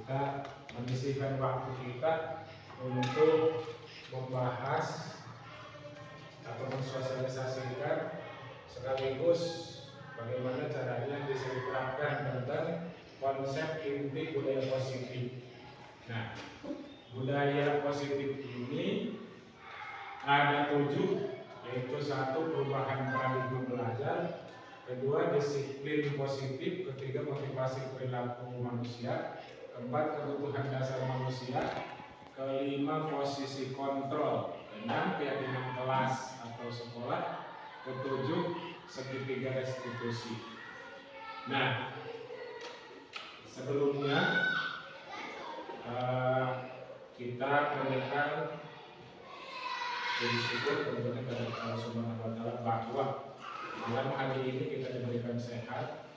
kita menyisihkan waktu kita untuk membahas atau mensosialisasikan sekaligus bagaimana caranya bisa diterapkan tentang konsep inti budaya positif. Nah, budaya positif ini ada 7, yaitu 1 perubahan paradigma belajar, kedua disiplin positif, ketiga motivasi perilaku manusia, keempat kebutuhan dasar manusia, kelima posisi kontrol, keenam keyakinan kelas atau sekolah, ketujuh segitiga restitusi. Nah, sebelumnya kita mendengar bersyukur tentunya kepada Allah Subhanahu wa Ta'ala bahwa malam hari ini kita diberikan sehat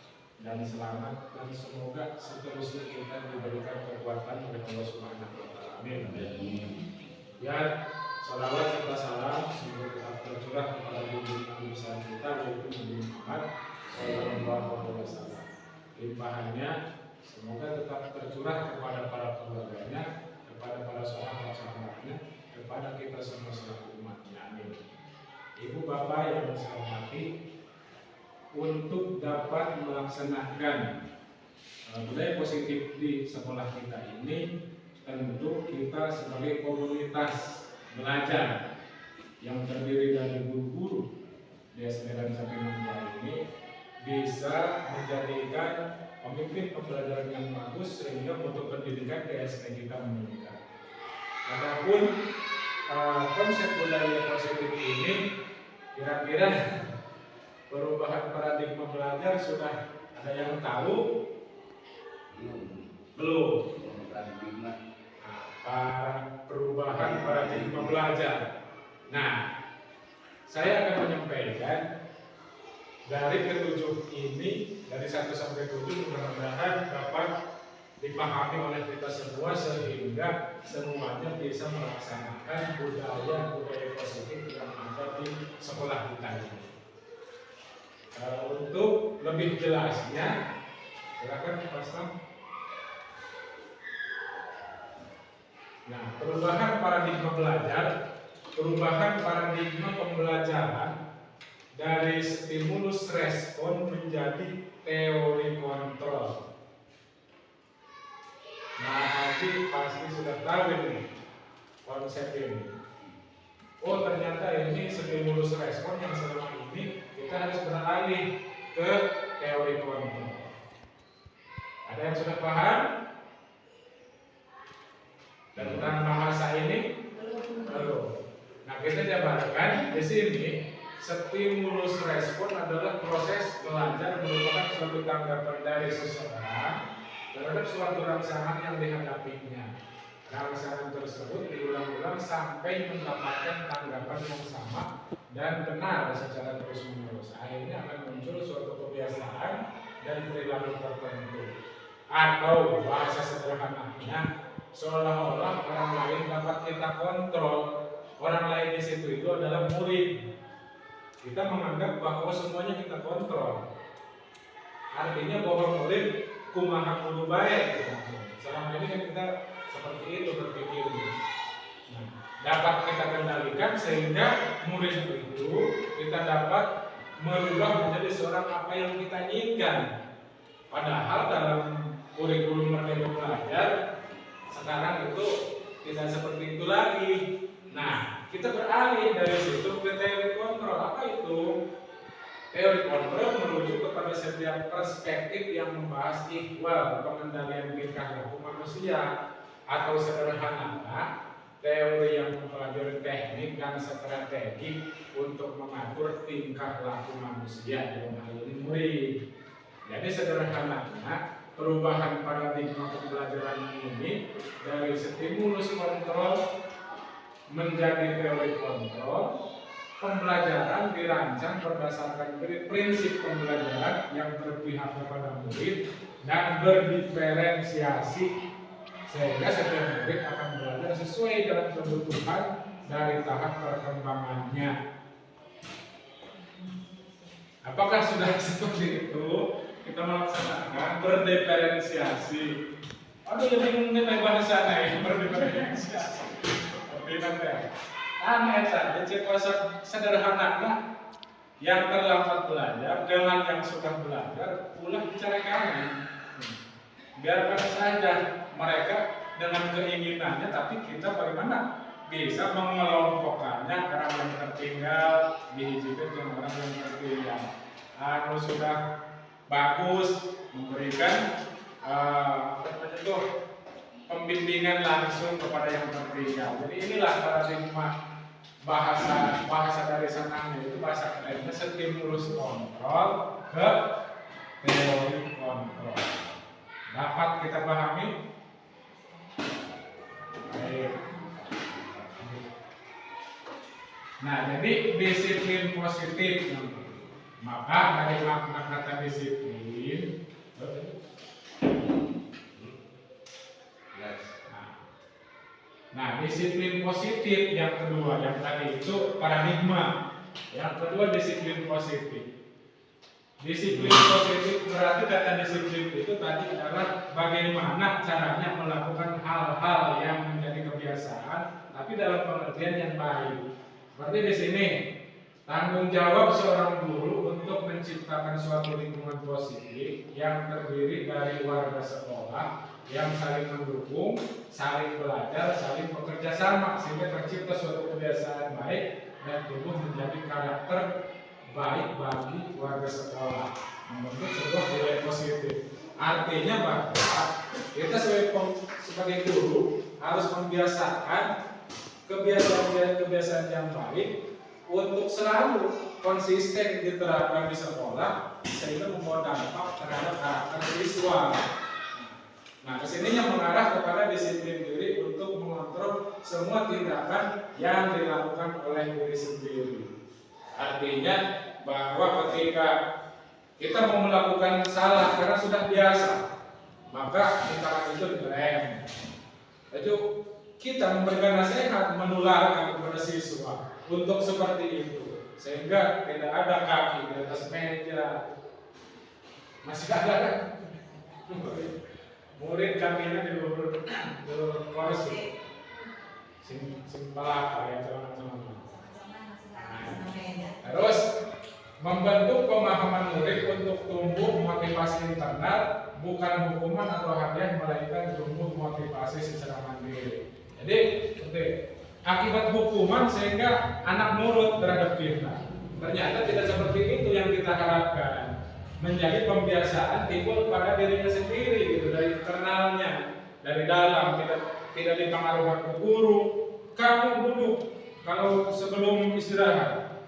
dan selamat, dan semoga seterusnya kita diberikan kekuatan oleh Allah Subhanahu wa Ta'ala. Amin. Ya, salawat serta salam semoga tetap tercurah kepada Nabi besar kita, yaitu Nabi Muhammad Sallallahu Alaihi Wasallam. Limpahannya semoga tetap tercurah kepada para keluarganya, kepada para sahabat-sahabatnya, kepada kita semua selaku umatnya. Amin. Ibu bapak yang saya hormati, untuk dapat melaksanakan budaya positif di sekolah kita ini, tentu kita sebagai komunitas belajar yang terdiri dari guru-guru di SD dan SMP ini bisa menjadikan pemimpin pembelajaran yang bagus sehingga untuk pendidikan di SD kita meningkat. Adapun konsep budaya positif ini, kira-kira perubahan paradigma belajar sudah ada yang tahu? Belum. Perubahan paradigma belajar. Nah, saya akan menyampaikan dari ketujuh ini, dari 1 sampai 7, mudah-mudahan dapat dipahami oleh kita semua sehingga semuanya bisa melaksanakan budaya positif yang ada di sekolah kita ini. Untuk lebih jelasnya, silakan Pak Stam. Nah, perubahan paradigma belajar, perubahan paradigma pembelajaran dari stimulus respon menjadi teori kontrol. Nah, Haji pasti sudah tahu ini konsep ini. Oh, ternyata ini stimulus respon yang selama ini kita harus beralih ke teori kontrol. Ada yang sudah paham tentang bahasa ini? Belum. Nah, kita jabarkan di sini, stimulus respon adalah proses belajar merupakan suatu tanggapan dari seseorang terhadap suatu rangsangan yang dihadapinya. Rangsangan tersebut diulang-ulang sampai mendapatkan tanggapan yang sama dan benar secara terus-menerus. Akhirnya akan muncul suatu kebiasaan dan perilaku tertentu. Atau bahasa sederhananya, seolah-olah orang lain dapat kita kontrol. Orang lain di situ itu adalah murid. Kita menganggap bahwa semuanya kita kontrol. Artinya bahwa murid kumaha kudu baik. Selama ini kan kita seperti itu berpikirnya. Nah, dapat kita kendalikan sehingga murid itu kita dapat merubah menjadi seorang apa yang kita inginkan. Padahal dalam kurikulum Merdeka Belajar sekarang itu tidak seperti itu lagi. Nah, kita beralih dari situ ke teori kontrol. Apa itu? Teori kontrol merujuk kepada setiap perspektif yang membahas ihwal pengendalian tingkah laku manusia, atau sederhananya teori yang mempelajari teknik dan strategi untuk mengatur tingkah laku manusia, dalam hal ini murid. Jadi sederhananya perubahan paradigma pembelajaran ini dari stimulus kontrol menjadi teori kontrol. Pembelajaran dirancang berdasarkan prinsip pembelajaran yang berpihak kepada murid dan berdiferensiasi, sehingga setiap murid akan belajar sesuai dengan kebutuhan dari tahap perkembangannya. Apakah sudah seperti itu? Kita melaksanakan berdiferensiasi. Aduh, ya bingung nih bahasa nih, berbeda. Eta, cek konsep sederhana lah. Yang terlambat belajar dengan yang sudah belajar, ulah bicarakan. Biarkan saja mereka dengan keinginannya, tapi kita bagaimana bisa mengelompokkannya orang yang tertinggal dihijikan dengan orang yang tertinggal. Sudah bagus memberikan pembimbingan langsung kepada yang tertinggal. Jadi inilah paradigma bahasa dari sananya, itu bahasa kerennya stimulus kontrol ke teori kontrol. Dapat kita pahami? Baik. Nah, jadi disiplin positif. Maka dari makna kata disiplin, nah, disiplin positif yang kedua, yang tadi itu paradigma. Yang kedua disiplin positif. Disiplin positif berarti kata disiplin itu tadi adalah bagaimana caranya melakukan hal-hal yang menjadi kebiasaan, tapi dalam pengertian yang baik. Seperti di sini, tanggung jawab seorang guru untuk menciptakan suatu lingkungan positif yang terdiri dari warga sekolah yang saling mendukung, saling belajar, saling bekerja sama sehingga tercipta suatu kebiasaan baik dan tumbuh menjadi karakter baik bagi warga sekolah, membentuk sebuah nilai positif. Artinya bahwa kita sebagai guru harus membiasakan kebiasaan yang baik untuk selalu konsisten diterapkan di sekolah sehingga membawa dampak terhadap karakter siswa. Nah, kesininya mengarah kepada disiplin diri untuk mengontrol semua tindakan yang dilakukan oleh diri sendiri. Artinya bahwa ketika kita mau melakukan salah karena sudah biasa, maka tindakan itu direm. Itu kita memberikan nasihat, menularkan kepada siswa untuk seperti itu, sehingga tidak ada kaki di atas meja. Masih ada kan? Murid kakinya di luar kursi, simpelaka ya teman-teman. Terus membentuk pemahaman murid untuk tumbuh motivasi internal, bukan hukuman atau hadiah, melainkan tumbuh motivasi secara mandiri. Jadi, akibat hukuman sehingga anak nurut terhadap kita. Ternyata tidak seperti itu yang kita harapkan. Menjadi pembiasaan timbul pada dirinya sendiri, gitu, dari internalnya, dari dalam, tidak dipengaruhi ke guru. Kamu duduk kalau sebelum istirahat,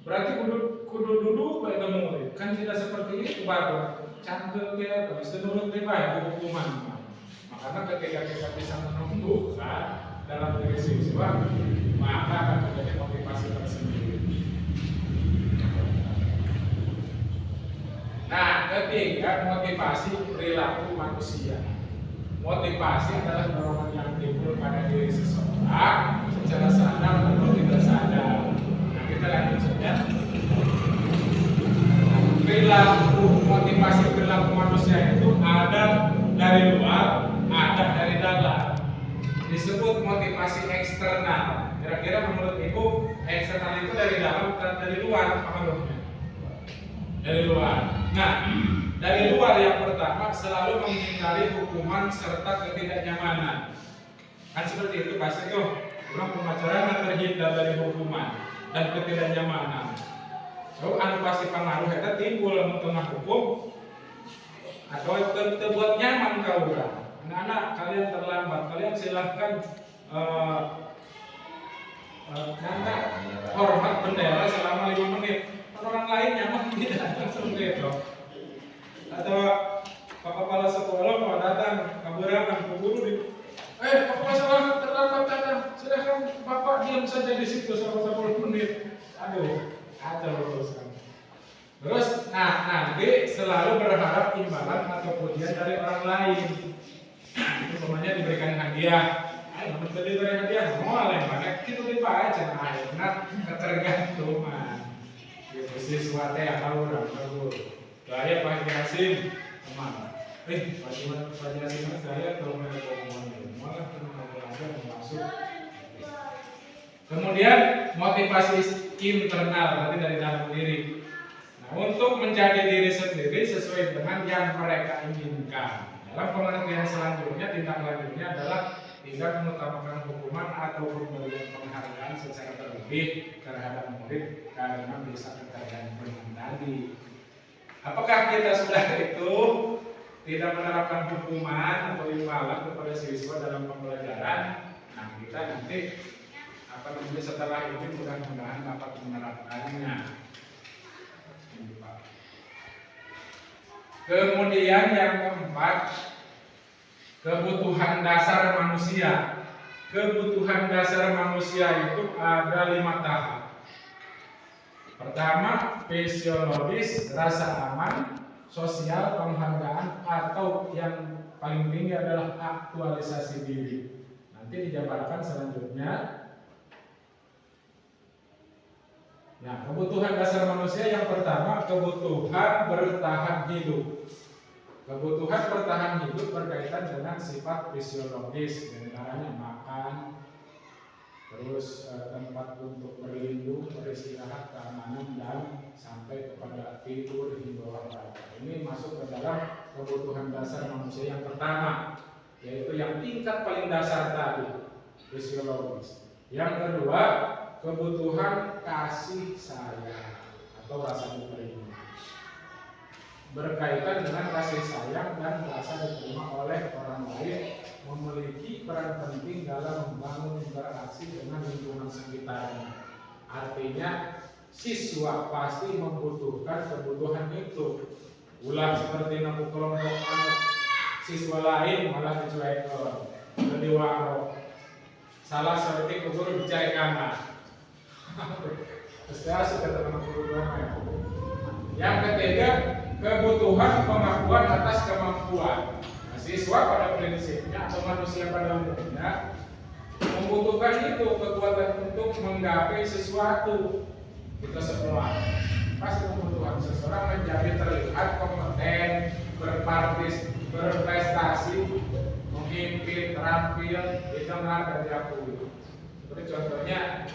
berarti kudu duduk pada murid. Kan tidak seperti itu, baru cangkel dia, terus nurut dia baik hukuman. Makanya ketika kita bisa menumbuhkan dalam diri siswa, maka akan menjadi motivasi tersendiri. Nah, ketiga, motivasi perilaku manusia. Motivasi adalah dorongan yang timbul pada diri seseorang secara sadar atau tidak sadar. Nah, kita lanjut saja. Motivasi perilaku manusia itu ada dari luar, ada dari dalam. Disebut motivasi eksternal. Kira-kira menurut Ibu, eksternal itu dari dalam atau dari luar? Apa menurutnya? Dari luar. Nah, dari luar yang pertama selalu menghindari hukuman serta ketidaknyamanan. Kan seperti itu pasti tuh. Orang pemacaran terhindar dari hukuman dan ketidaknyamanan. So, anu pasti pengaruh itu timbul di tengah hukum atau terbuat nyaman kau orang. Anak-anak kalian terlambat, kalian silahkan hormat bendera selama 5 menit. Orang lain nyaman tidak langsung gitu. Atau Pak Kepala Sekolah mau datang kaburangan ke guru di Pak Sekolah terlambat datang, silahkan Bapak diam saja di situ selama 10 menit. Aduh, ada urusan. Terus, nanti selalu berharap imbalan atau pujian dari orang lain. Itu semuanya diberikan hadiah. Ayo, menjadi dari hadiah, mau yang mana? Kita lupa aja, akhirnya ketergantungan. Siswa teh tahu orang guru. Doanya Pak Hasim teman. Pelajaran saya kalau mereka malah belajar masuk. Kemudian motivasi internal nanti dari dalam diri. Nah, untuk menjadi diri sendiri sesuai dengan yang mereka inginkan. Dalam pengertian selanjutnya, tindak lanjutnya adalah tidak mengutamakan hukuman atau pemberian penghargaan secara berlebih terhadap murid karena bisa kekayaan dengan tadi. Apakah kita sudah itu tidak menerapkan hukuman atau imbalan kepada siswa dalam pembelajaran? Nah, kita nanti akan menjadi setelah ini mudah-mudahan dapat menerapkannya. Kemudian yang keempat, kebutuhan dasar manusia. Kebutuhan dasar manusia itu ada 5 tahap. Pertama, fisiologis, rasa aman, sosial, penghargaan, atau yang paling tinggi adalah aktualisasi diri. Nanti dijabarkan selanjutnya. Nah, kebutuhan dasar manusia yang pertama, kebutuhan bertahan hidup. Kebutuhan bertahan hidup berkaitan dengan sifat fisiologis, diantaranya makan, terus tempat untuk berlindung, beristirahat, keamanan, dan sampai kepada tidur hingga olahraga. Ini masuk ke dalam kebutuhan dasar manusia yang pertama, yaitu yang tingkat paling dasar tadi, fisiologis. Yang kedua, kebutuhan kasih sayang atau rasa diterima, berkaitan dengan kasih sayang dan rasa diterima oleh orang lain, memiliki peran penting dalam membangun interaksi dengan lingkungan sekitarnya. Artinya siswa pasti membutuhkan kebutuhan itu. Ulang seperti namu kelompok siswa lain malah dicuekan, diwaro. Salah seperti guru bicara kanan. Terus sudah teman kebutuhan. Yang ketiga, kebutuhan pengakuan atas kemampuan. Nah, siswa pada prinsipnya atau manusia pada umumnya membutuhkan itu kekuatan untuk menggapai sesuatu. Kita semua pasti membutuhkan seseorang menjadi terlihat kompeten, berprestasi, memimpin, terampil, didengar dan diakui. Seperti contohnya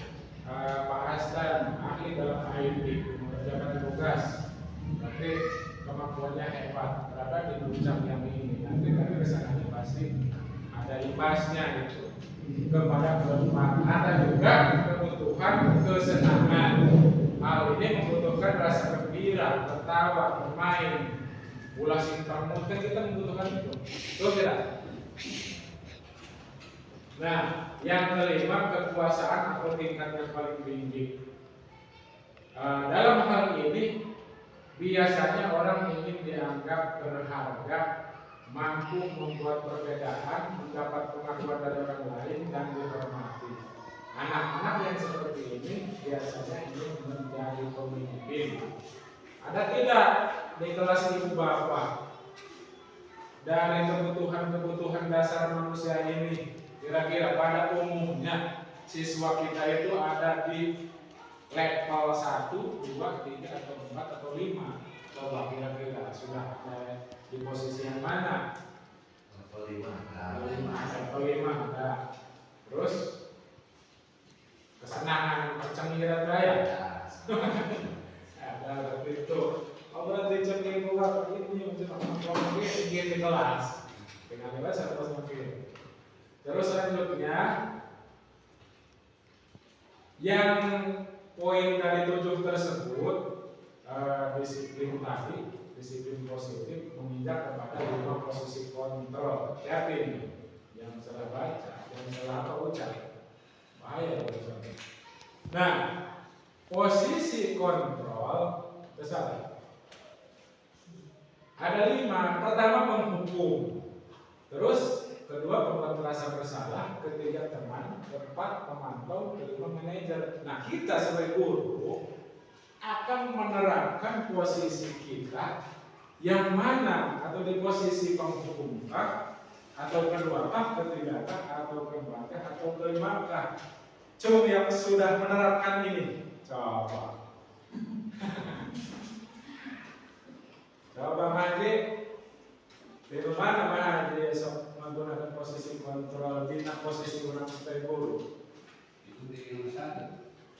Pak Hasdan, ahli dalam IT, mengerjakan tugas, tapi kemampuannya hebat, berada di jenjang yang ini. Nanti kesananya pasti ada imbasnya gitu kepada kehidupan. Ada juga kebutuhan kesenangan. Hal ini membutuhkan rasa gembira, tertawa, bermain, ulah sintang. Mungkin kita membutuhkan itu. Betul tidak? Nah, yang kelima, kekuasaan atau tingkat yang paling tinggi. Dalam hal ini biasanya orang ingin dianggap berharga, mampu membuat perbedaan, mendapat pengakuan dari orang lain, dan dihormati. Anak-anak yang seperti ini biasanya ingin menjadi pemimpin. Ada tidak di kelas ibu bapak dari kebutuhan-kebutuhan dasar manusia ini? Kira-kira pada umumnya siswa kita itu ada di level 1, 2, 3, atau 4, atau 5. Coba kira-kira sudah ada di posisi yang mana? Level 5. Level 5 ada. Terus kesenangan percenggiran raya. Ada seperti itu. Oh, berarti cengir buka ini untuk kelompok ini di kelas. Dengan kelas ada pas makin. Terus selanjutnya yang poin dari 7 tersebut, disiplin tadi, disiplin positif menginjak kepada 5 posisi kontrol. Yakin yang salah baca, yang salah ucap, bahaya ucap. Nah, posisi kontrol besar ada 5. Pertama, menghukum. Terus kedua, membuat merasa bersalah. Ketiga, teman. Keempat, pemantau. Kelima, manajer. Nah, kita sebagai guru akan menerapkan posisi kita yang mana, atau di posisi penghukum atau kedua ketiga atau keempat atau kelima. Coba yang sudah menerapkan ini, coba. Coba Haji, Di mana mah dia sok menggunakan posisi kontrol di posisi orang sebagai guru. Itu di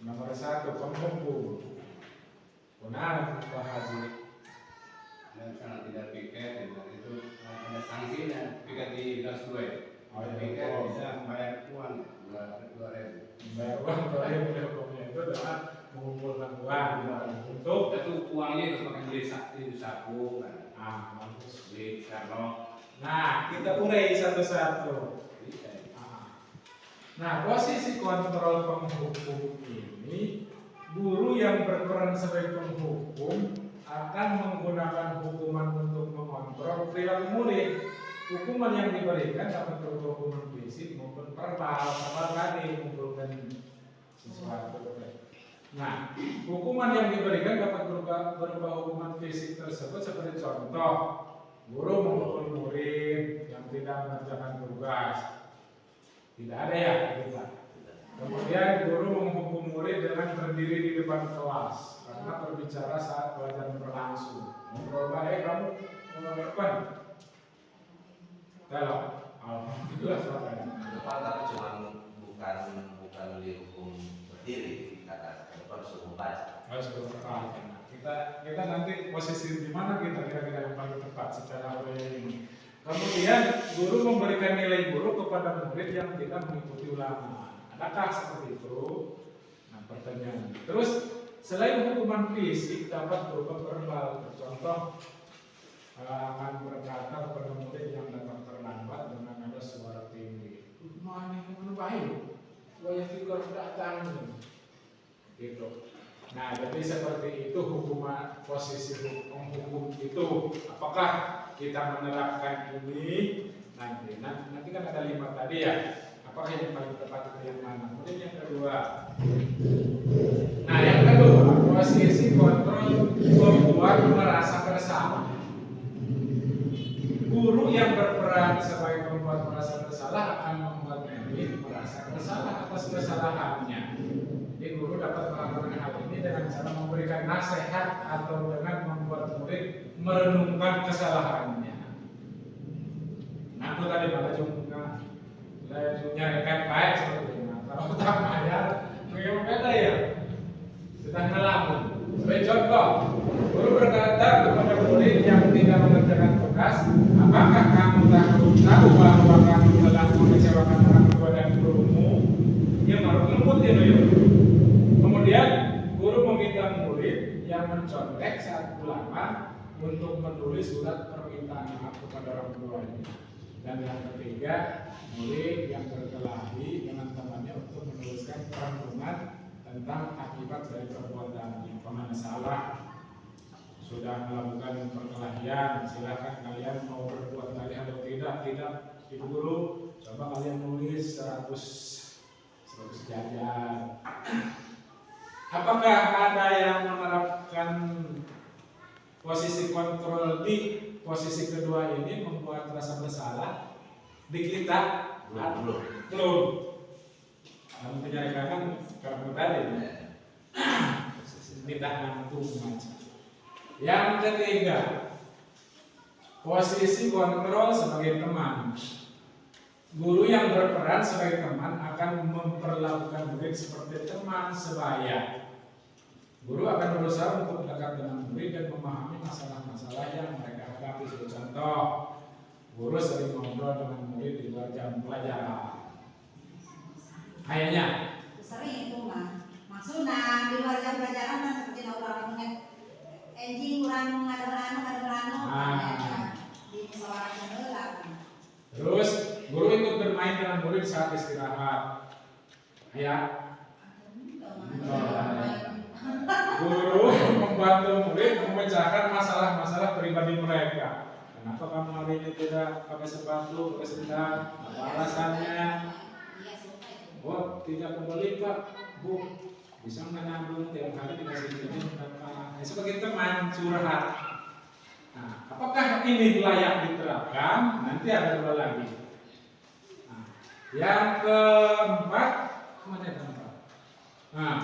Nomor satu penghukum. Benar Pak Haji. Dan sangat tidak piket itu ada sanksinya piket di kelas 2 ya. Piket bisa bayar uang 2.000. Bayar uang 2.000 hukumnya itu adalah mengumpulkan uang untuk itu uangnya itu makan beli sapu kan. bagus. Beli karena Nah, kita urai satu-satu. Nah, posisi kontrol penghukum ini, guru yang berperan sebagai penghukum akan menggunakan hukuman untuk mengontrol perilaku murid. Hukuman yang diberikan dapat berupa hukuman fisik maupun verbal. Verbal tadi mengumpulkan sesuatu. Nah, hukuman yang diberikan dapat berupa hukuman fisik tersebut seperti contoh, guru memukul murid yang tidak mengerjakan tugas. Tidak ada ya kita. Kemudian guru menghukum murid dengan berdiri di depan kelas karena berbicara saat pelajaran berlangsung. Ngobrol baik kamu mau depan. Kalau alhamdulillah selesai. Depan tapi cuma bukan dihukum berdiri kata depan suruh baca. Harus berperan. Kita nanti posisi di mana kita kira-kira yang paling tepat secara ini. Kemudian guru memberikan nilai buruk kepada murid yang tidak mengikuti ulangan. Adakah seperti itu? Nah, pertanyaan. Terus selain hukuman fisik dapat berupa verbal. Contoh akan berkata kepada murid yang datang terlambat dengan nada suara tinggi. Mana yang baik? Supaya fikir datang. Gitu. Nah, jadi seperti itu hukuman posisi hukum itu. Apakah kita menerapkan ini nanti kan ada 5 tadi ya. Apakah yang paling tepat itu yang mana? Kemudian yang kedua. Nah, yang kedua, posisi kontrol membuat merasa bersalah. Guru yang berperan sebagai pembuat merasa bersalah akan membuat murid merasa bersalah atas kesalahannya. Jadi guru dapat melakukan hal ini dengan cara memberikan nasihat atau dengan membuat murid merenungkan kesalahannya. Nah, itu tadi pada juga nyarikan baik seperti ini. Kalau tak bayar, bagaimana ya? Sedang ngelamun. Sebagai contoh, guru berkata kepada murid yang tidak mengerjakan tugas, apakah kamu tahu bahwa kamu telah mengecewakan orang tua dan gurumu? Dia baru lembut ya, Kemudian guru meminta murid yang mencontek saat ulangan untuk menulis surat permintaan maaf kepada orang tuanya. Dan yang ketiga, murid yang berkelahi dengan temannya untuk menuliskan perenungan tentang akibat dari perbuatannya. Pernah salah, sudah melakukan perkelahian, silakan kalian mau berbuat lagi atau tidak. Ibu guru, coba kalian nulis 100 sejajar. Apakah ada yang menerapkan posisi kontrol di posisi kedua ini membuat rasa bersalah di kita? Belum. Dalam penyarikan karena tadi tidak langsung macam. Yang ketiga, posisi kontrol sebagai teman. Guru yang berperan sebagai teman akan memperlakukan murid seperti teman sebaya. Guru akan berusaha untuk dekat dengan murid dan memahami masalah-masalah yang mereka hadapi. Sebagai contoh, guru sering ngobrol dengan murid di luar jam pelajaran. Kayaknya sering itu mah. Maksudnya di luar jam pelajaran kan seperti orang enjing kurang ada di musawarah heula. Terus guru ikut bermain dengan murid saat istirahat. Ya. Guru membantu murid memecahkan masalah-masalah pribadi mereka. Kenapa kamu hari ini tidak pakai sepatu, pakai sendal? Apa alasannya? Oh, tidak kembali Pak, Bu. Bisa menabung tiap hari dikasih duit berapa? Sebagai teman curhat. Nah, apakah ini layak diterapkan? Nanti ada 2 lagi. Nah, yang keempat, mana yang keempat? Nah,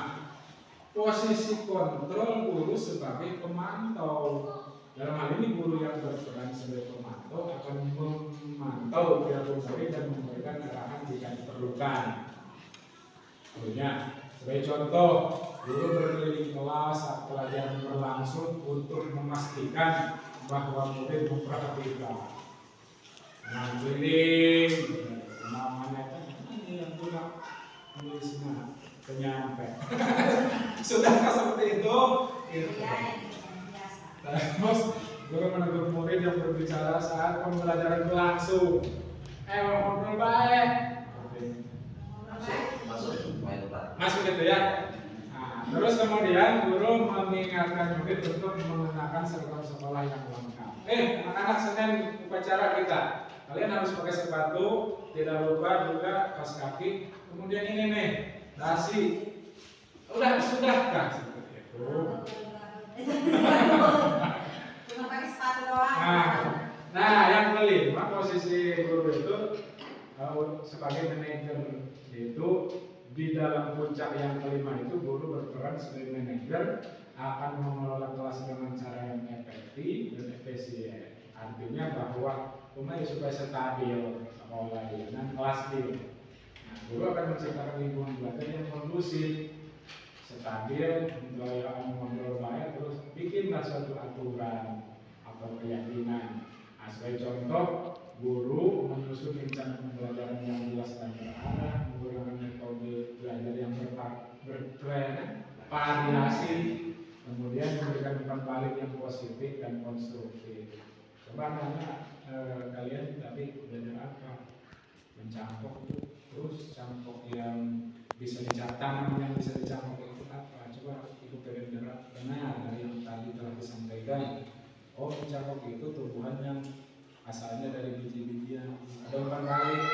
posisi kontrol guru sebagai pemantau. Dalam hal ini guru yang berperan sebagai pemantau akan memantau pihak murid dan memberikan arahan jika diperlukan. Contohnya, sebagai contoh, guru berkeliling kelas saat pelajaran berlangsung untuk memastikan bahwa murid memperhatikan. Nah, keliling, namanya kan ini yang punya tulisnya penyampai. Sudahkah seperti itu? Itu. Terus guru menegur murid yang berbicara saat pembelajaran berlangsung. Ngobrol baik. Masuk gitu ya. Nah, terus kemudian guru mengingatkan murid untuk mengenakan seragam sekolah yang lengkap. Anak-anak Senin upacara kita. Kalian harus pakai sepatu, tidak lupa juga kaos kaki. Kemudian ini nih, dasi. Sudahkah seperti itu? Cuma pakai sepatu doang. Nah, yang kelima posisi guru itu sebagai manajer, yaitu di dalam puncak yang kelima itu guru berperan sebagai manajer akan mengelola kelas dengan cara yang efektif dan efisien. Artinya bahwa rumah supaya stabil sekolah dan kelas dia. Nah, guru akan menciptakan lingkungan belajar yang kondusif, stabil, mengelola baik, terus bikinlah suatu aturan atau keyakinan. Nah, sebagai contoh, guru menyusun rencana pembelajaran yang jelas dan terarah, menggunakan metode belajar yang bervariasi, kemudian memberikan umpan balik yang positif dan konstruktif. Coba nanya kalian tadi belajar apa? Mencangkok itu, terus cangkok yang bisa dicatat, yang bisa dicangkok itu apa? Coba ikut benar dari yang tadi telah disampaikan. Oh, cangkok itu tumbuhan yang asalnya dari biji-bijian. Ada umpan balik.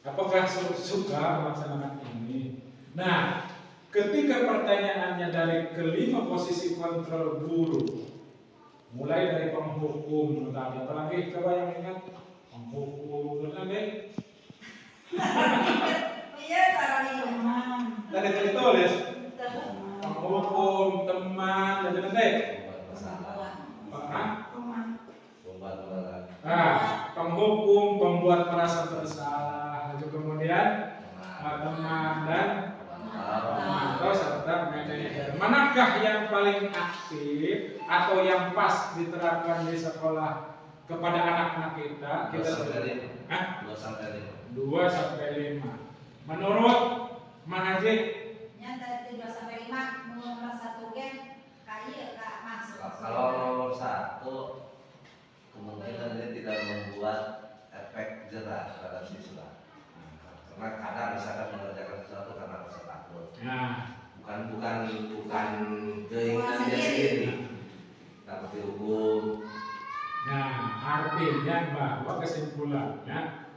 Apakah suka melaksanakan ini? Nah, ketika pertanyaannya dari kelima posisi kontrol guru, mulai dari penghukum, tadi apalagi coba yang ingat penghukum, tadi. Iya, kalau di rumah. Tadi tulis penghukum, teman, dan nanti. Penghukum, pembuat merasa bersalah, lalu kemudian teman dan pemantau serta manajer. Manakah yang paling aktif atau yang pas diterapkan di sekolah kepada anak-anak kita? 2 sampai 5. Menurut Manhaji? Yang dari 2 sampai 5 nomor 1 gen Kak masuk. Kalau nomor 1 kemungkinan ini tidak membuat efek jerah pada siswa. Karena kadang misalkan mengerjakan sesuatu karena rasa takut. Bukan keinginan dia sendiri. Takut dihukum. Nah, artinya bahwa kesimpulannya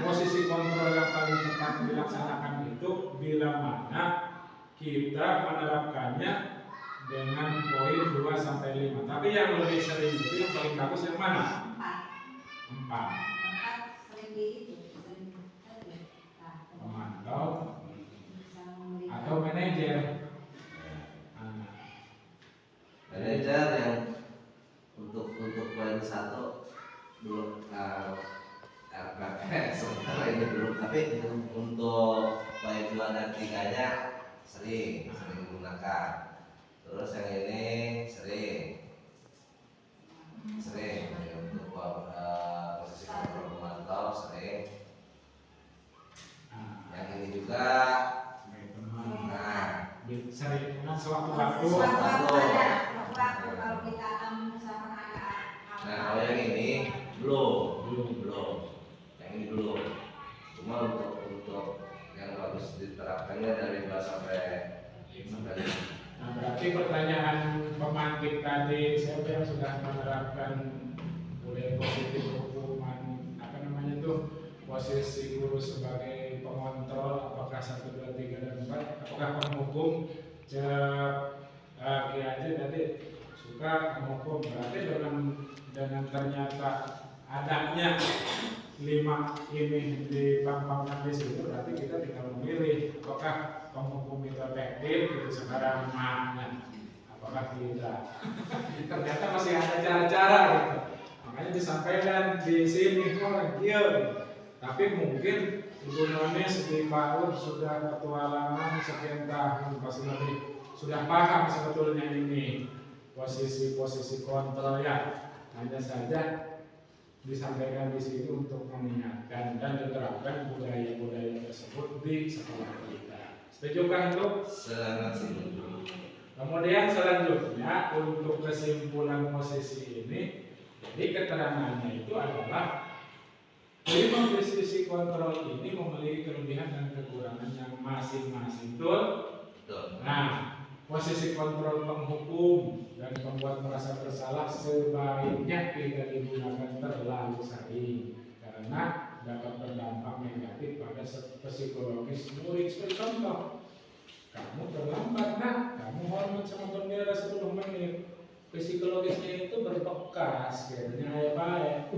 posisi kontrol yang paling tepat dilaksanakan itu bila mana kita menerapkannya dengan poin 2 sampai 5. Tapi yang lebih sering itu yang paling bagus yang mana? 4. Sering di itu. Pemantau atau manajer. Manajer yang untuk poin 1 belum sementara ini belum, tapi untuk poin 2 dan 3-nya sering digunakan. Terus yang ini sering untuk posisi kontrol pemantau sering. Yang ini juga sering sewaktu-waktu. Kalau kita sama anak. Nah, kalau yang ini belum. Yang ini belum. Cuma untuk yang harus diterapkannya dari 2 sampai 5. Nah, berarti pertanyaan pemantik tadi, siapa yang sudah menerapkan budaya positif hukuman, posisi guru sebagai pengontrol, apakah 1, 2, 3, dan 4, apakah penghukum? Ki aja tadi suka menghukum, berarti dengan ternyata adanya 5 ini dipampangkan di situ, berarti kita tinggal memilih apakah penghukum itu efektif itu sekarang mana, apakah tidak. Ternyata masih ada cara-cara gitu. Makanya disampaikan di sini iya. Tapi mungkin Ibu Noni sedih PAUD sudah petualangan sekian tahun, pasti lebih sudah paham sebetulnya ini posisi-posisi kontrol ya. Hanya saja disampaikan di sini untuk mengingatkan dan diterapkan budaya-budaya tersebut di sekolah kita. Setujukah itu? Sangat setuju. Kemudian selanjutnya untuk kesimpulan posisi ini, jadi keterangannya itu adalah kelima posisi kontrol ini memiliki kelebihan dan kekurangan yang masing-masing. Betul? Betul. Nah, posisi kontrol penghukum dan pembuat merasa bersalah sebaiknya tidak digunakan terlalu sering karena dapat berdampak negatif pada psikologis murid. Sebagai contoh, kamu terlambat nak, kamu hormat sama bendera 10 menit, psikologisnya itu berbekas, kayaknya ayah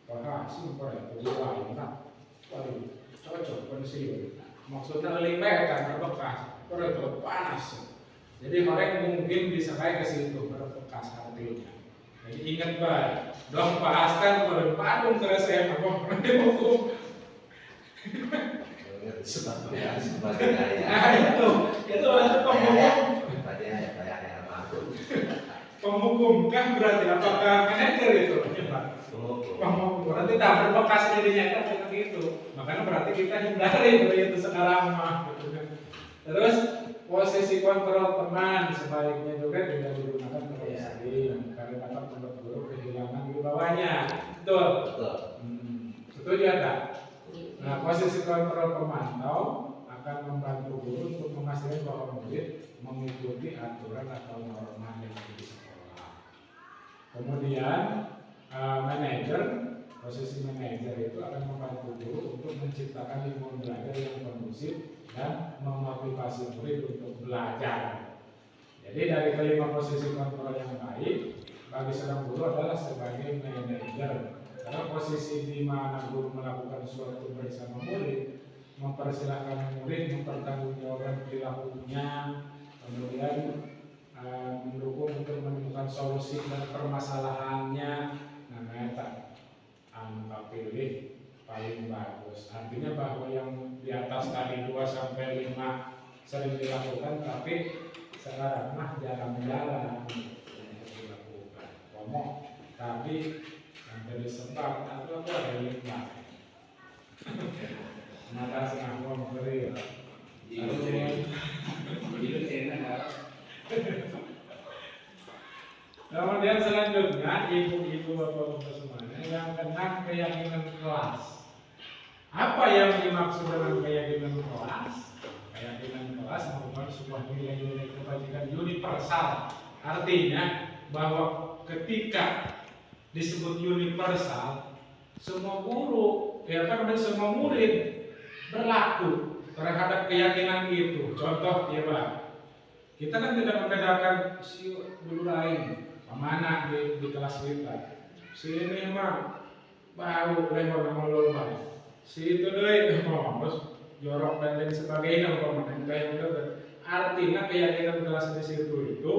berhasil pada kedua nak, paling cocok pensiun. Maksudnya lipetan berbekas, perut panas. Jadi orang mungkin bisa kayak ke situ berbekas artinya. Jadi ingat baik, dong bahaskan perut padung terus saya ngomong hukum. Sebagai ayah. Nah itu penghukum. Sebagai ayah yang makhluk. Penghukum kan berarti apakah manajer itu? Penghukum berarti tak berbekas dirinya kan seperti itu. Makanya berarti kita hindari itu sekarang mah. Gitu kan. Terus posisi kontrol teman sebaiknya juga tidak digunakan terlalu sering karena dapat membuat guru kehilangan wibawanya. Betul. Betul. Setuju tak? Nah, posisi kontrol pemantau akan membantu guru untuk memastikan bahwa murid mengikuti aturan atau norma yang ada di sekolah. Kemudian manajer, posisi manajer itu akan membantu guru untuk menciptakan lingkungan belajar yang kondusif dan memotivasi murid untuk belajar. Jadi dari kelima posisi kontrol yang baik bagi seorang guru adalah sebagai manajer. Karena posisi di mana guru melakukan sesuatu bersama murid, mempersilahkan murid mempertanggungjawabkan perilakunya, kemudian mendukung untuk menemukan solusi dan permasalahannya. Nah, eta angka pilih paling bagus. Artinya bahwa yang di atas tadi 2 sampai 5 sering dilakukan, tapi sekarang mah jarang-jarang dilakukan. Ngomong tapi dari sebab atau apa ada 5. Maka senang memberi. Kemudian selanjutnya ibu-ibu bapak-bapak semuanya yang tentang keyakinan kelas. Apa yang dimaksud dengan keyakinan kelas? Keyakinan kelas merupakan sebuah nilai-nilai kebajikan universal. Artinya bahwa ketika disebut universal, semua guru, semua murid berlaku terhadap keyakinan itu. Contoh ya Pak, kita kan tidak membedakan si dulu lain, mana di kelas kita. Si ini mah baru lewat nama lomba, si itu deh terus jorok dan lain sebagainya artinya keyakinan kelas di situ itu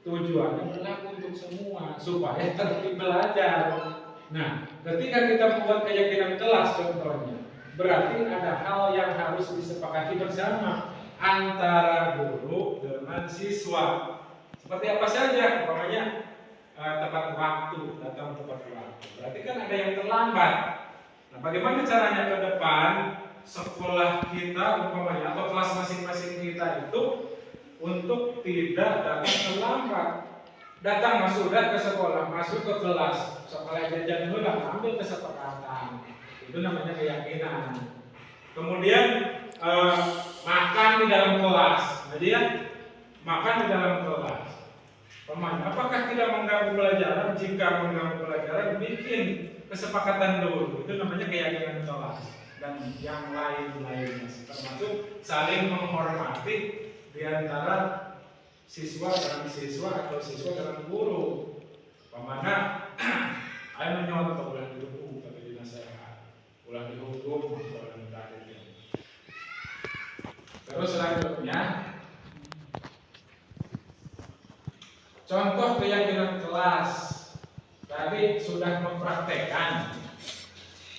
tujuannya berlaku untuk semua supaya tertib belajar. Nah, ketika kita membuat keyakinan kelas contohnya, berarti ada hal yang harus disepakati bersama antara guru dengan siswa. Seperti apa saja, umpamanya tepat waktu, datang tepat waktu. Berarti kan ada yang terlambat. Nah, bagaimana caranya ke depan sekolah kita umpamanya atau kelas masing-masing kita itu untuk tidak datang terlambat. Datang sudah ke sekolah, masuk ke kelas, sekolah jajan dulu lah, ambil kesepakatan. Itu namanya keyakinan. Kemudian makan di dalam kelas. Jadi ya, makan di dalam kelas. Apakah tidak mengganggu pelajaran? Jika mengganggu pelajaran, bikin kesepakatan dulu. Itu namanya keyakinan kelas. Dan yang lain-lainnya, termasuk saling menghormati di antara siswa dengan siswa atau siswa dengan guru. Pemana, ayo menyontoh ulang dihukum tapi dinasehat, ulang dihukum ulang ditarik. Terus selanjutnya keyakinan kelas. Tadi sudah mempraktekkan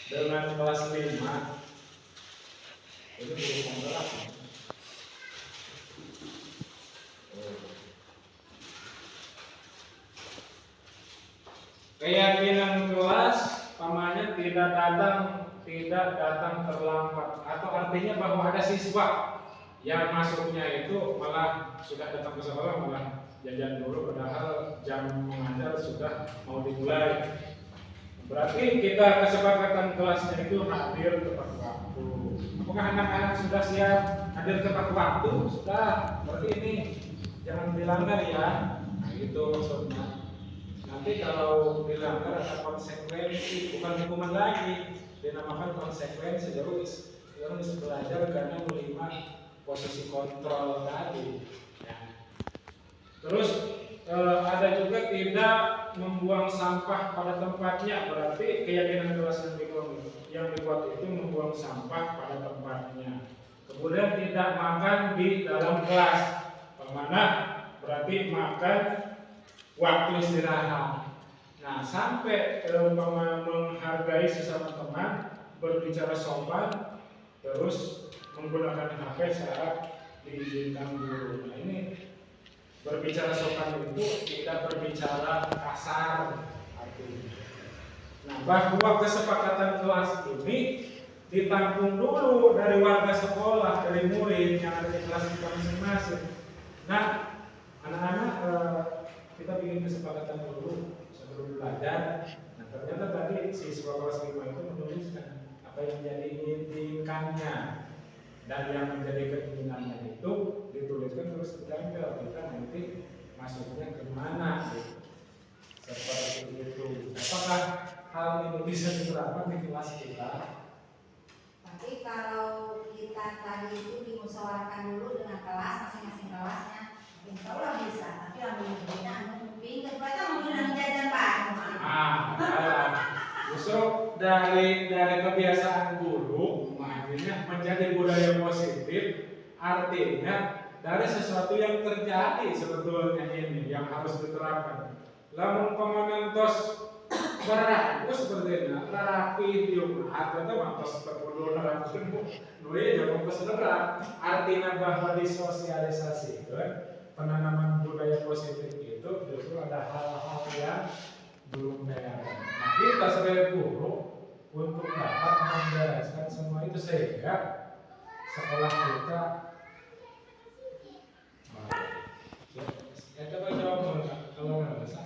dengan kelas 5. Ini belum menggerak. Keyakinan kelas pamannya tidak datang terlambat, atau artinya bahwa ada siswa yang masuknya itu malah sudah datang ke sekolah malah jajan dulu padahal jam mengajar sudah mau dimulai. Berarti kita kesepakatan kelasnya itu hadir tepat waktu. Apakah anak-anak sudah siap hadir tepat waktu? Sudah. Berarti ini jangan dilanggar ya. Nah itu maksudnya. Nanti kalau dilanggar ada konsekuensi, bukan hukuman lagi, dinamakan konsekuensi. Terus belajar karena menerima posisi kontrol tadi. Ya. Terus ada juga tidak membuang sampah pada tempatnya, berarti keyakinan kelas yang dibuat itu membuang sampah pada tempatnya. Kemudian tidak makan di dalam kelas, bagaimana? Berarti makan waktu istirahat. Nah, sampai menghargai sesama teman, berbicara sopan, terus menggunakan HP saat diizinkan guru. Nah, ini berbicara sopan itu tidak berbicara kasar artinya. Nah, bahwa kesepakatan kelas ini ditampung dulu dari warga sekolah, dari murid yang ada di kelas kita masing-masing. Nah, anak-anak kita bikin kesepakatan dulu sebelum belajar. Nah, ternyata tadi siswa kelas 5 itu menuliskan apa yang jadi intikannya dan yang menjadi keinginannya itu dituliskan terus ditempel. Kita nanti masuknya kemana gitu. Seperti itu. Apakah hal ini bisa diterapkan di kelas kita? Tapi kalau kita tadi itu dimusyawarahkan dulu dengan kelas, masing-masing kelasnya, insya Allah bisa. Tapi yang berbeda, pintar kita menggunakan jajan baru. Justru dari kebiasaan guru, akhirnya menjadi budaya positif, artinya dari sesuatu yang terjadi sebetulnya ini yang harus diterapkan. Lamun pemenantos beraku seperti ini, rapi diuk, atau mantos terkudu nerapi, nulis jangan keselerap. Artinya bahwa disosialisasikan penanaman budaya positif itu justru ada hal-hal yang belum beres. Nah, kita sebagai guru untuk dapat membereskan semua itu sehingga sekolah kita coba jawab kalau nggak bisa.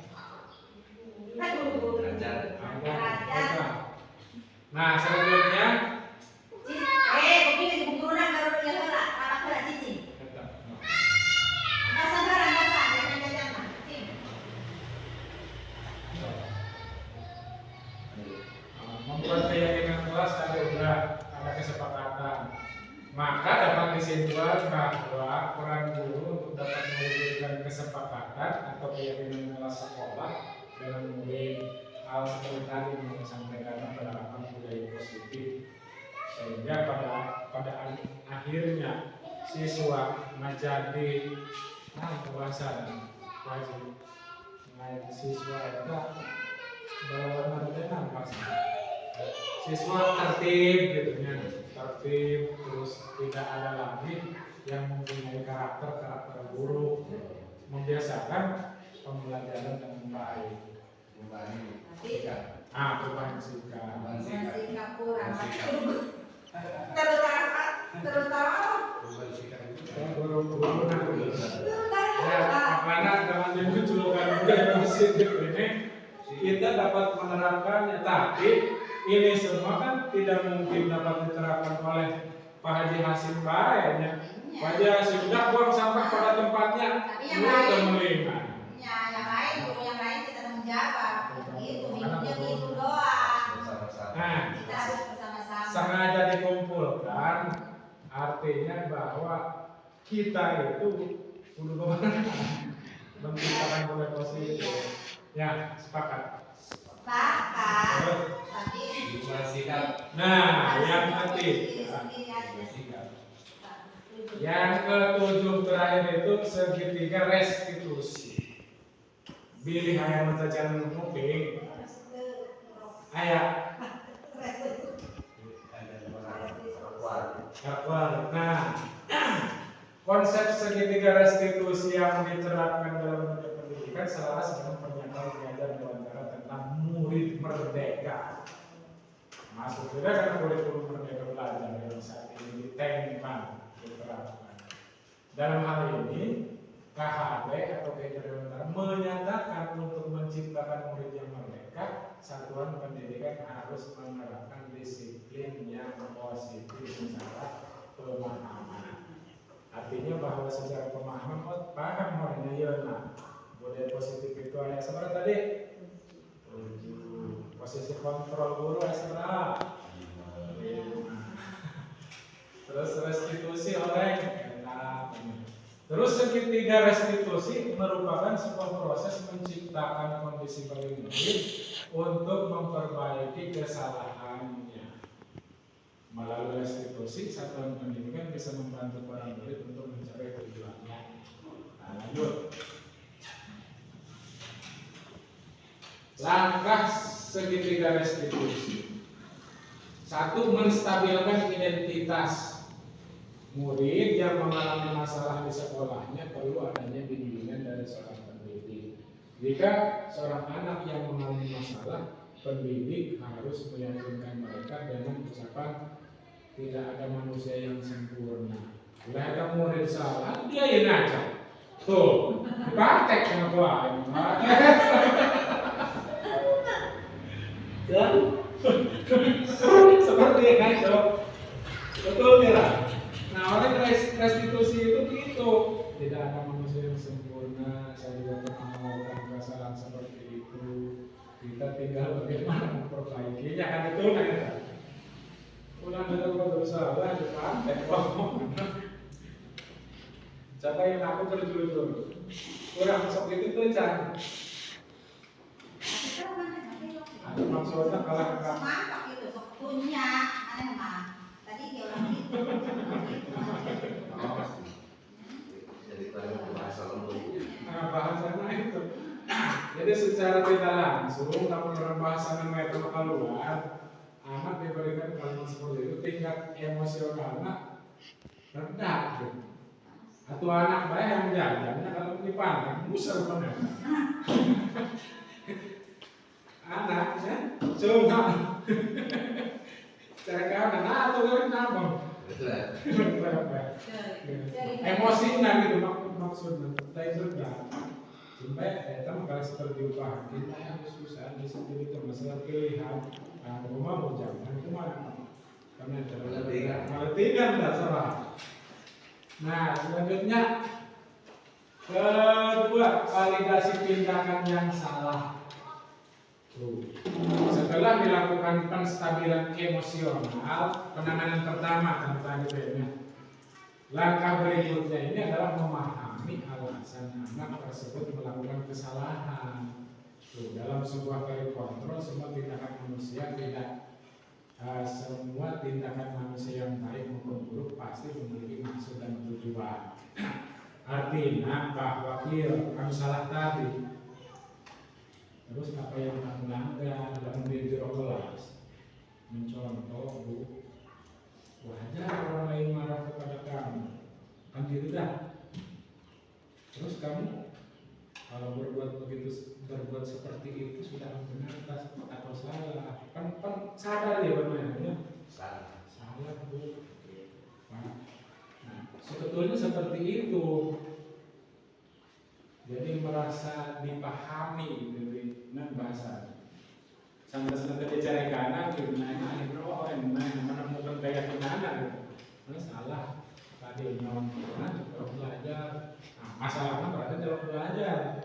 Nah, selanjutnya membuat keyakinan kelas tadi sudah ada kesepakatan. Maka dapat disimpulkan bahwa peran guru untuk dapat mewujudkan kesepakatan atau keyakinan kelas sekolah dengan murid hal seperti tadi yang disampaikan penerapan budaya positif, sehingga pada akhirnya siswa menjadi kebasan wajib siswa itu bahwa nampak siswa tertib gitu ya, tertib, terus tidak ada lagi yang mempunyai karakter buruk, membiasakan pembelajaran dengan baik. Perubahan sikap. Terutama Guru-guru ya, karena dengan dimunculkan budaya positif ini kita dapat menerapkannya, tapi ini semua kan tidak mungkin dapat diterapkan oleh Pak Haji Hasim Bae. Pak Haji Hasim udah buang sampah pada tempatnya, udah menerima. Ya, yang lain, guru yang lain kita tanggung jawab. Gitu, minumnya gitu doang. Nah, Kita harus bersama-sama. sengaja dikumpulkan, artinya bahwa kita itu kudu menciptakan budaya positif. Ya, sepakat. Tapi Nah, yang ketiga, yang ketujuh terakhir itu segitiga restitusi. Bilih ayam mentajan kuping. Ayah. Nah, konsep segitiga restitusi yang diterapkan dalam dunia pendidikan selaras dengan pernyataan pengajar Dewantara tentang murid merdeka. Masuk juga karena kurikulum merdeka belajar yang saat ini ditempel diterapkan. Dalam hal ini, KHD atau Kejar Dewantara menyatakan untuk menciptakan murid yang merdeka, satuan pendidikan harus menerapkan disiplin yang positif secara pemahaman. Artinya bahwa secara pemahaman, paham maknanya ya nah. Budaya positif itu ayat seberapa tadi? 7. Posisi kontrol guru ayat seberapa? 5. Terus restitusi orang. Terus segitiga restitusi merupakan sebuah proses menciptakan kondisi bagi murid untuk memperbaiki kesalahannya. Melalui restitusi, satuan pendidikan bisa membantu para murid untuk mencapai tujuannya. Nah, lanjut. Langkah segitiga restitusi. 1. Menstabilkan identitas. Murid yang mengalami masalah di sekolahnya perlu adanya bimbingan dari seorang pendidik. Jika seorang anak yang mengalami masalah, pendidik harus meyakinkan mereka dengan ucapan tidak ada manusia yang sempurna. Bila ada murid salah, dia yang ngajar. Tuh, dipraktek sama Tuhan. Dan seperti yang itu, betul tidak? Nah, oleh restitusi itu gitu. Tidak ada manusia yang sempurna. Saya juga pernah melakukan kesalahan seperti itu. Kita tinggal bagaimana memperbaikinya. Kan itu kan ya. Udah ada bersalah di pantai. Siapa yang aku terjujur? Kurang sok itu tuh jangan. Ada maksudnya kalau Mantap itu, sok punya, aneh mah. Tadi dia orang itu. Jadi kalau bahasa lembut. Nah, bahasanya itu. Jadi secara tidak langsung, namun dalam bahasa mereka keluar, anak diberikan kalimat seperti itu, tingkat emosionalnya rendah. Atau anak baik yang jajannya kalau dipandang, busar benar. Anaknya cuma cara kanan atau kalian nabung. Emosinya gitu maksudnya, kita itu enggak. Sampai kita kalau seperti upah kita yang susah di situ itu masalah pilihan. Nah, rumah mau jangan kemana? Karena terlalu tidak salah. Nah, selanjutnya kedua, validasi tindakan yang salah. Setelah dilakukan penstabilan emosional, penanganan pertama tentang itu. Langkah berikutnya ini adalah memahami alasan anak tersebut melakukan kesalahan. Dalam sebuah kali kontrol, semua tindakan manusia semua tindakan manusia yang baik maupun buruk pasti memiliki maksud dan tujuan. Artinya bahwa kamu salah tadi. Terus apa yang kamu langgar dalam diri kelas? Mencontoh, Bu, wajar orang lain marah kepada kamu, kan tidak? Terus kamu kalau berbuat seperti itu sudah benar atau salah? Kan sadar ya benar? Salah, Bu. Nah, sebetulnya seperti itu. Jadi merasa dipahami dengan bahasa. Sampai dicari kanan, gitu, menemukan keyakinan, salah. Tadi nyontohnya coba belajar. Nah, masalahnya berarti dalam belajar.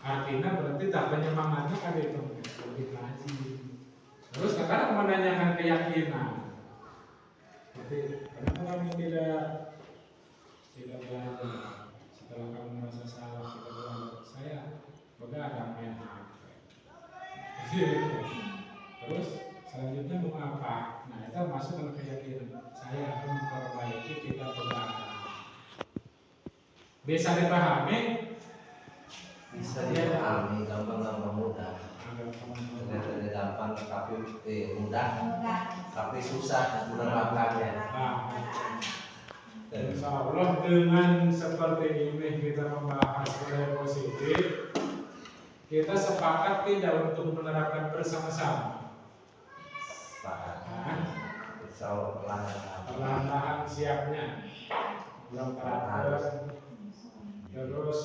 Artinya berarti tak penyemangatnya kan itu lebih kaji. Terus sekarang menanyakan keyakinan. Berarti kenapa kamu tidak belajar? Setelah kamu merasa salah, kita bilang saya begadang main HP. Terus selanjutnya mau apa? Nah, itu masuk dalam keyakinan. Saya akan memperbaiki kita begadang. Bisa dipahami? Bisa dipahami, gampang-gampang mudah. Kelihatannya gampang tapi mudah, tapi susah menerapkannya. Insya Allah dengan seperti ini kita membahas budaya positif, kita sepakat tidak untuk menerapkan bersama-sama. Sepakat. Insya Allah Perlahan-lahan siapnya, belum teratur, terus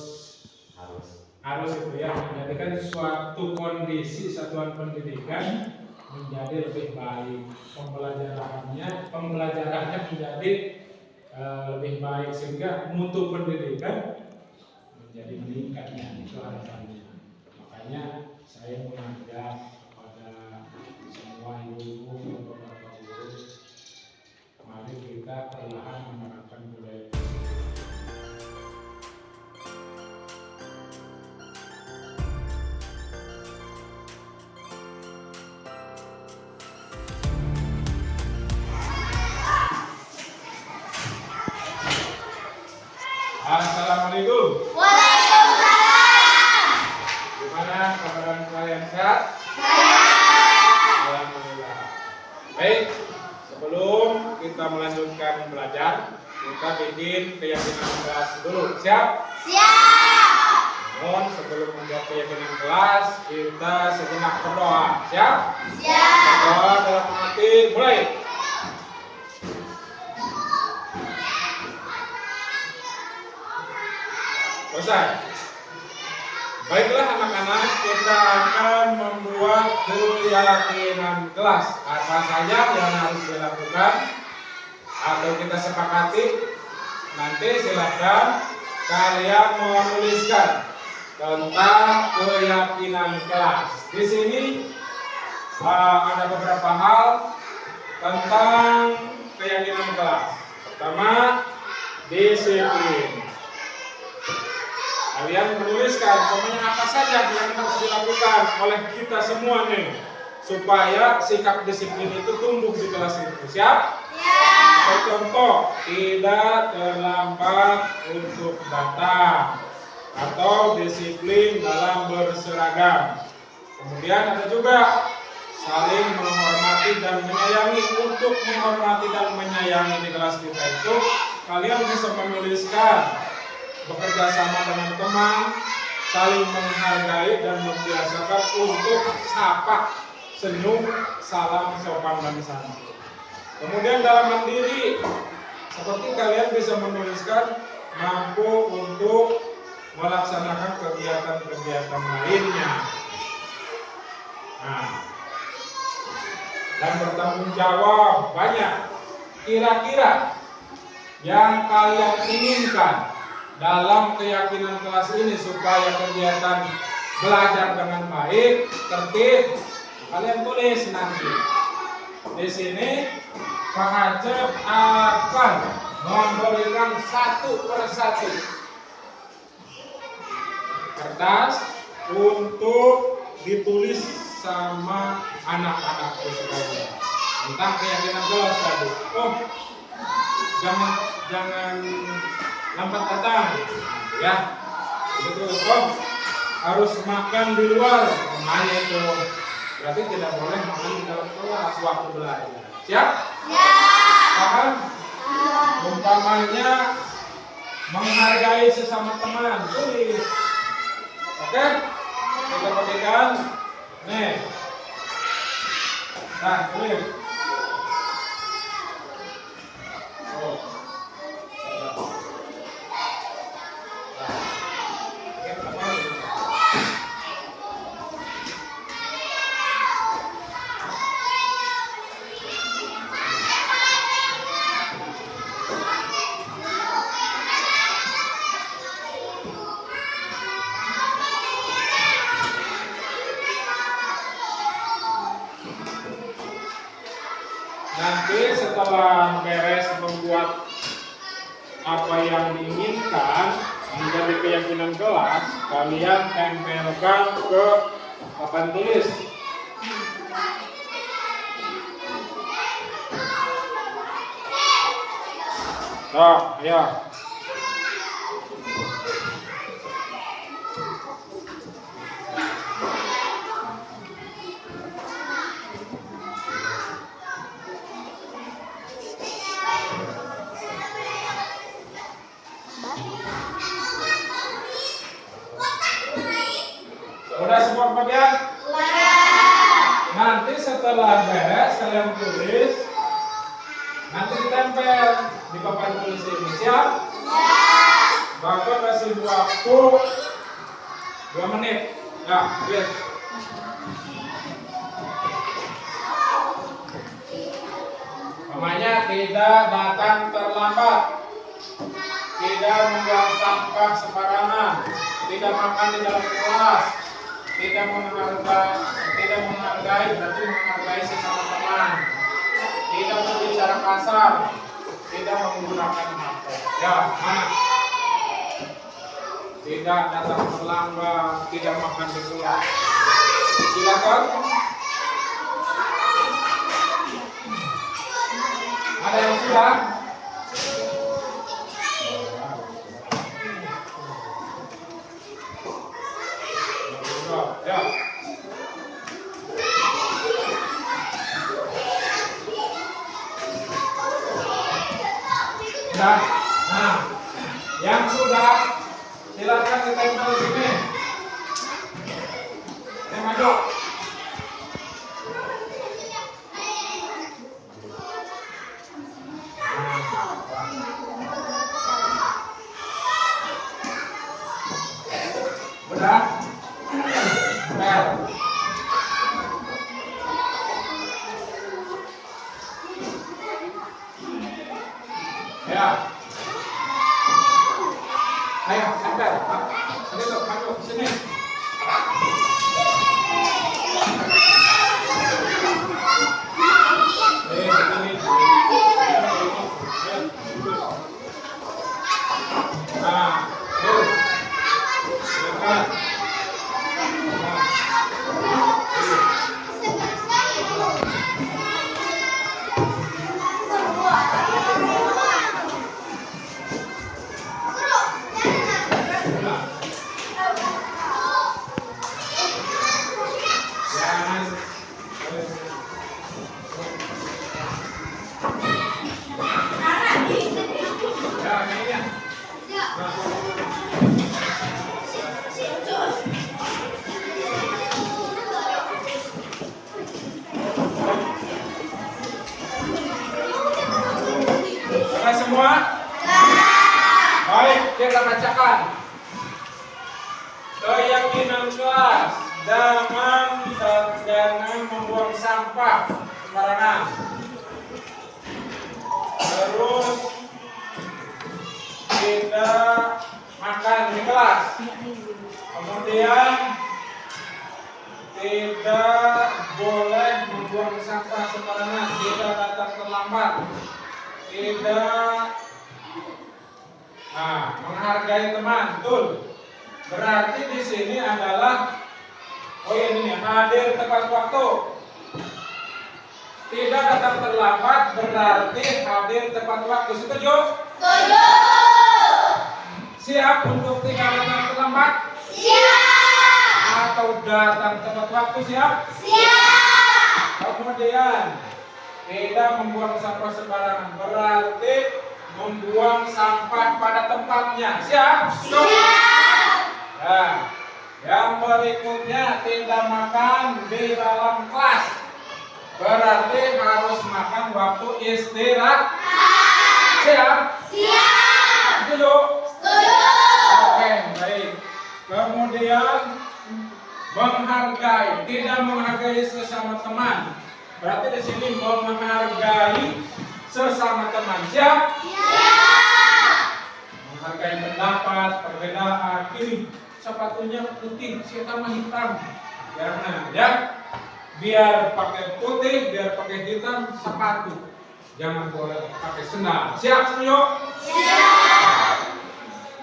harus itu ya menjadikan suatu kondisi satuan pendidikan menjadi lebih baik, pembelajarannya menjadi lebih baik sehingga mutu pendidikan menjadi meningkatnya, itu harapannya. Makanya saya mengajak kepada semua ibu-ibu, bapak-bapak guru, mari kita perlahan menerapkan budaya. Assalamualaikum. Waalaikumsalam. Gimana kabar kalian, sehat? Alhamdulillah. Baik, sebelum kita melanjutkan belajar, kita bikin keyakinan kelas dulu. Siap? Siap. Namun sebelum membuat keyakinan kelas, kita sejenak berdoa. Siap? Siap. Berdoa dalam hati, mulai. Selesai. Baiklah anak-anak, kita akan membuat keyakinan kelas. Apa saja yang harus dilakukan atau kita sepakati? Nanti silakan kalian menuliskan tentang keyakinan kelas. Di sini ada beberapa hal tentang keyakinan kelas. Pertama, disiplin. Kalian menuliskan pokoknya apa saja yang harus dilakukan oleh kita semua nih supaya sikap disiplin itu tumbuh di kelas itu. Siap? Siap. Contoh, tidak terlambat untuk datang atau disiplin dalam berseragam. Kemudian ada juga saling menghormati dan menyayangi. Untuk menghormati dan menyayangi di kelas kita itu kalian bisa menuliskan bekerja sama dengan teman, saling menghargai dan membiasakan untuk sapa, senyum, salam, sopan dan santun. Kemudian dalam mandiri, seperti kalian bisa menuliskan mampu untuk melaksanakan kegiatan-kegiatan lainnya. Nah, dan bertanggung jawab banyak. Kira-kira yang kalian inginkan dalam keyakinan kelas ini supaya kegiatan belajar dengan baik, tertib, kalian tulis nanti. Di sini Pak Acep akan memberikan satu persatu kertas untuk ditulis sama anak-anak sekalian tentang keyakinan kelas tadi. Oh, jangan lambat datang, ya. Betul, Om. Harus makan di luar, namanya itu. Berarti tidak boleh makan di dalam kelas waktu belajar. Siap? Siap. Paham? Umpamanya menghargai sesama teman, tulis. Oke? Kita perhatikan. Nih. Nah, tulis. Oh. Nanti setelah beres membuat apa yang diinginkan menjadi keyakinan kelas, kalian tempelkan ke papan tulis. Nah, ya. setelah beres kalian tulis, nanti ditempel di papan tulis ini. Siap? Bapak kasih waktu 2 menit. Ya, lihat. Namanya tidak datang terlambat, tidak membuang sampah sembarangan, tidak makan di dalam kelas, tidak menghargai berarti menghargai sesama teman, tidak berbicara kasar, tidak menggunakan HP. Ya, mana? Tidak datang terlambat, tidak makan di kelas. Silakan. Ada yang sudah? Ya. Sudah. Nah, yang sudah silakan ditempel di sini. Maju. Udah? Bel. Ya. Ayo, tempel. Ayo, maju sini. Semua? Baik, kita bacakan. Keyakinan kelas, jangan membuang sampah sembarangan. Terus tidak makan di kelas. Kemudian tidak boleh membuang sampah sembarangan, tidak datang terlambat. Tidak menghargai teman, betul. Berarti di sini adalah ini nih, hadir tepat waktu. Tidak datang terlambat berarti hadir tepat waktu. Setuju? Setuju. Siap untuk tidak datang terlambat? Siap. Atau datang tepat waktu, siap? Siap. Kemudian tidak membuang sampah sembarangan berarti membuang sampah pada tempatnya. Siap? Siap. Nah, yang berikutnya tidak makan di dalam kelas berarti harus makan waktu istirahat. Siap? Siap. Setuju? Setuju. Oke, baik. Kemudian menghargai, tidak menghargai sesama teman. Berarti di sini mau menghargai sesama teman. Siap? Siap. Menghargai pendapat, perbedaan. Ini sepatunya putih, saya mah hitam. Jangan, ya. Biar pakai putih, biar pakai hitam sepatu. Jangan boleh pakai sendal. Siap, setuju? Siap.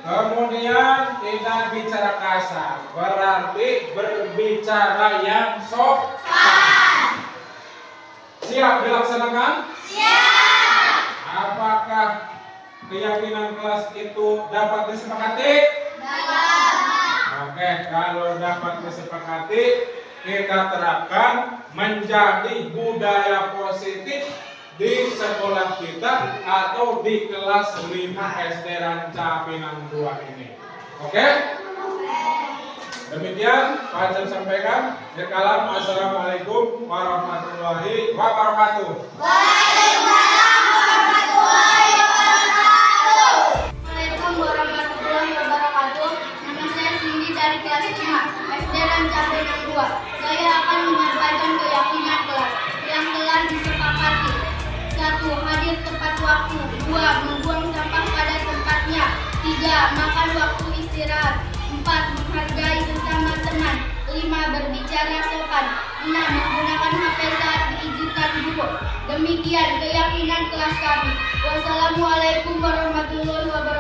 Kemudian tidak bicara kasar, berarti berbicara yang sopan. Siap dilaksanakan? Siap. Apakah keyakinan kelas itu dapat disepakati? Dapat. Oke, kalau dapat disepakati, kita terapkan menjadi budaya positif di sekolah kita atau di kelas 5 SD Ranca Pinang 2 ini. Oke? Demikian Pak Acep sampaikan. Kalam, assalamualaikum warahmatullahi wabarakatuh. Assalamualaikum warahmatullahi wabarakatuh. Nama saya Cindy dari kelas 5 SD dan Cabai 62. Saya akan menyampaikan keyakinan kelas yang telah disepakati. 1. Hadir tepat waktu. 2. Membuang sampah pada tempatnya. 3. Makan waktu istirahat. 4. Menghargai sesama teman. 5. Berbicara sopan. 6. Menggunakan HP saat diizinkan guru. Demikian keyakinan kelas kami. Wassalamualaikum warahmatullahi wabarakatuh.